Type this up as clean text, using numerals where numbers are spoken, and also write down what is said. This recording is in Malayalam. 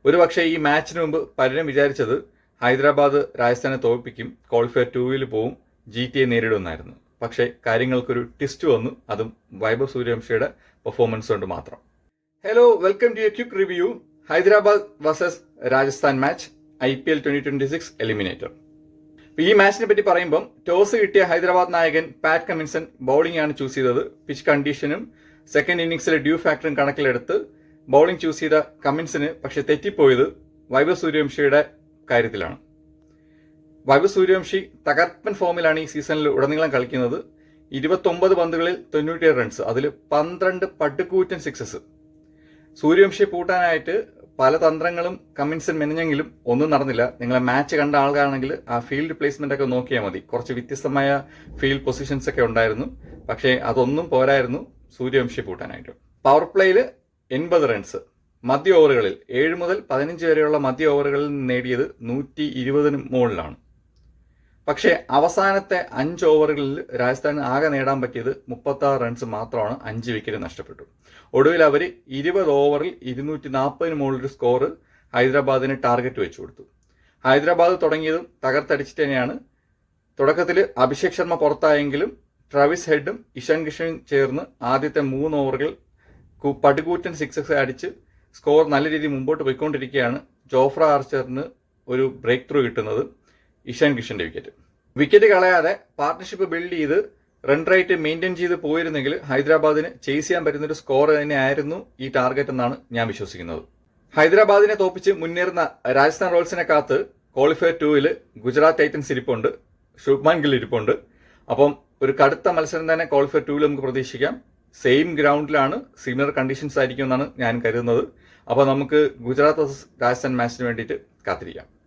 ഒരുപക്ഷെ ഈ മാച്ചിന് മുമ്പ് പലരും വിചാരിച്ചത് ഹൈദരാബാദ് രാജസ്ഥാനെ തോൽപ്പിക്കും, ക്വാളിഫയർ 2-ൽ പോവും, GTA നേരിടുമെന്നായിരുന്നു. പക്ഷേ കാര്യങ്ങൾക്കൊരു ട്വിസ്റ്റ് വന്നു, അതും വൈഭവ് സൂര്യവംശിയുടെ പെർഫോമൻസ് കൊണ്ട് മാത്രം. Hello, welcome to a quick review. Hyderabad versus Rajasthan match, IPL 2026 eliminator. ഈ മാച്ചിനെ പറ്റി പറയുമ്പം ടോസ് കിട്ടിയ ഹൈദരാബാദ് നായകൻ പാറ്റ് കമിൻസൺ ബൗളിംഗ് ആണ് ചൂസ് ചെയ്തത്. പിച്ച് കണ്ടീഷനും സെക്കൻഡ് ഇന്നിംഗ്സിലെ ഡ്യൂ ഫാക്ടറും കണക്കിലെടുത്ത് ബൗളിംഗ് ചൂസ് ചെയ്ത കമിൻസിന് പക്ഷെ തെറ്റിപ്പോയത് വൈഭവ് സൂര്യവംശിയുടെ കാര്യത്തിലാണ്. വൈഭവ് സൂര്യവംശി തകർപ്പൻ ഫോമിലാണ് ഈ സീസണിൽ ഉടനീളം കളിക്കുന്നത്. 29 പന്തുകളിൽ 97 റൺസ്, അതിൽ 12 പടുകൂറ്റൻ സിക്സസ്. സൂര്യവംശിയെ പൂട്ടാനായിട്ട് പല തന്ത്രങ്ങളും കമിൻസൺ മെനഞ്ഞെങ്കിലും ഒന്നും നടന്നില്ല. നിങ്ങളെ മാച്ച് കണ്ട ആൾക്കാണെങ്കിൽ ആ ഫീൽഡ് പ്ലേസ്മെന്റ് ഒക്കെ നോക്കിയാൽ മതി. കുറച്ച് വ്യത്യസ്തമായ ഫീൽഡ് പൊസിഷൻസ് ഒക്കെ ഉണ്ടായിരുന്നു. പക്ഷേ അതൊന്നും പോരായിരുന്നു സൂര്യവംശിയെ പൂട്ടാനായിട്ട്. പവർ പ്ലേയിൽ 80 റൺസ്, മധ്യ ഓവറുകളിൽ 7 മുതൽ 15 വരെയുള്ള മധ്യ ഓവറുകളിൽ നേടിയത് 120 മുകളിലാണ്. പക്ഷേ അവസാനത്തെ 5 ഓവറുകളിൽ രാജസ്ഥാന് ആകെ നേടാൻ പറ്റിയത് 36 റൺസ് മാത്രമാണ്. 5 വിക്കറ്റ് നഷ്ടപ്പെട്ടു. ഒടുവിൽ അവർ 20 ഓവറിൽ 240 മുകളിലൊരു സ്കോർ ഹൈദരാബാദിന് ടാർഗറ്റ് വെച്ചു കൊടുത്തു. ഹൈദരാബാദ് തുടങ്ങിയതും തകർത്തടിച്ചിട്ട് തന്നെയാണ്. തുടക്കത്തിൽ അഭിഷേക് ശർമ്മ പുറത്തായെങ്കിലും ട്രാവിസ് ഹെഡും ഇഷാൻ കിഷനും ചേർന്ന് ആദ്യത്തെ 3 ഓവറുകൾ പടുകൂറ്റൻ സിക്സസ് അടിച്ച് സ്കോർ നല്ല രീതിയിൽ മുമ്പോട്ട് പോയിക്കൊണ്ടിരിക്കുകയാണ്. ജോഫ്ര ആർച്ചറിന് ഒരു ബ്രേക്ക് ത്രൂ കിട്ടുന്നത് ഇഷാൻ കിഷന്റെ വിക്കറ്റ് കളയാതെ പാർട്ട്ണർഷിപ്പ് ബിൽഡ് ചെയ്ത് റൺ റേറ്റ് മെയിൻറ്റെയിൻ ചെയ്ത് പോയിരുന്നെങ്കിൽ ഹൈദരാബാദിന് ചേസ് ചെയ്യാൻ പറ്റുന്നൊരു സ്കോർ തന്നെയായിരുന്നു ഈ ടാർഗറ്റ് എന്നാണ് ഞാൻ വിശ്വസിക്കുന്നത്. ഹൈദരാബാദിനെ തോപ്പിച്ച് മുന്നേറുന്ന രാജസ്ഥാൻ റോയൽസിനെ കാത്ത് ക്വാളിഫയർ 2-ൽ ഗുജറാത്ത് ടൈറ്റൻസ് ഇരിപ്പുണ്ട്, ശുഭ്മാൻ ഗിൽ ഇരിപ്പുണ്ട്. അപ്പം ഒരു കടുത്ത മത്സരം തന്നെ ക്വാളിഫയർ 2-ൽ നമുക്ക് പ്രതീക്ഷിക്കാം. സെയിം ഗ്രൗണ്ടിലാണ്, സിമിലർ കണ്ടീഷൻസ് ആയിരിക്കും എന്നാണ് ഞാൻ കരുതുന്നത്. അപ്പോൾ നമുക്ക് ഗുജറാത്ത് വേഴ്സസ് രാജസ്ഥാൻ മാച്ചിന് വേണ്ടിയിട്ട് കാത്തിരിക്കാം.